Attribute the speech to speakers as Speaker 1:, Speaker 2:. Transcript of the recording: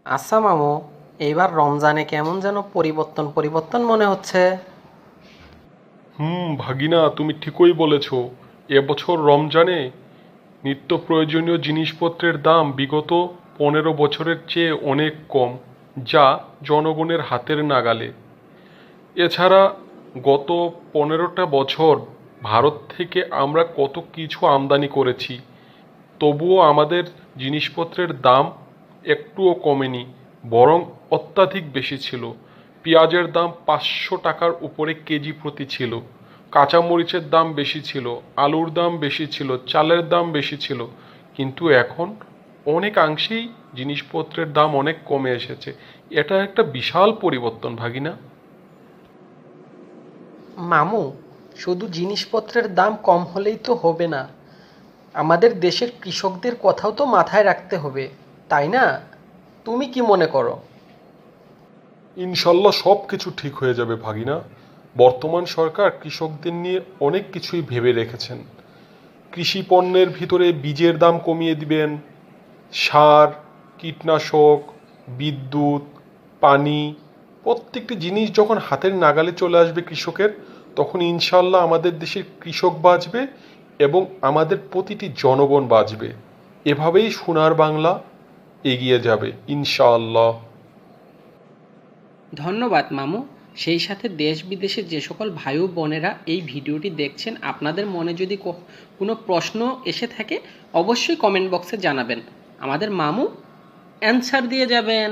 Speaker 1: আচ্ছা মামু, এইবার রমজানে কেমন যেন পরিবর্তন পরিবর্তন মনে হচ্ছে।
Speaker 2: ভাগিনা, তুমি ঠিকই বলেছ। এবছর রমজানে নিত্য প্রয়োজনীয় জিনিসপত্রের দাম বিগত 15 বছরের চেয়ে অনেক কম, যা জনগণের হাতের নাগালে। এছাড়া গত 15টা বছর ভারত থেকে আমরা কত কিছু আমদানি করেছি, তবুও আমাদের জিনিসপত্রের দাম একটুও কমেনি, বরং অত্যাধিক বেশি ছিল। পেঁয়াজের দাম 500 টাকার উপরে কেজি প্রতি ছিল, কাঁচামরিচের দাম বেশি ছিল, আলুর দাম বেশি ছিল, চালের দাম বেশি ছিল। কিন্তু এখন অনেকাংশেই জিনিসপত্রের দাম অনেক কমে এসেছে। এটা একটা বিশাল পরিবর্তন, ভাগিনা।
Speaker 1: মামু, শুধু জিনিসপত্রের দাম কম হলেই তো হবে না, আমাদের দেশের কৃষকদের কথাও তো মাথায় রাখতে হবে, তাই না? তুমি কি মনে করো?
Speaker 2: ইনশাল্লাহ সব কিছু ঠিক হয়ে যাবে, ভাগিনা। বর্তমান সরকার কৃষকদের নিয়ে অনেক কিছুই ভেবে রেখেছেন। কৃষি পণ্যের ভিতরে বীজের দাম কমিয়ে দিবেন, সার, কীটনাশক, বিদ্যুৎ, পানি, প্রত্যেকটি জিনিস যখন হাতের নাগালে চলে আসবে কৃষকের, তখন ইনশাল্লাহ আমাদের দেশের কৃষক বাঁচবে এবং আমাদের প্রতিটি জনগণ বাঁচবে। এভাবেই সোনার বাংলা এগিয়ে যাবে ইনশাআল্লাহ।
Speaker 1: ধন্যবাদ মামু। সেই সাথে দেশ বিদেশে যে সকল ভাই ও বোনেরা এই ভিডিওটি দেখছেন, আপনাদের মনে যদি কোনো প্রশ্ন এসে থাকে, অবশ্যই কমেন্ট বক্সে জানাবেন, আমাদের মামু অ্যান্সার দিয়ে যাবেন।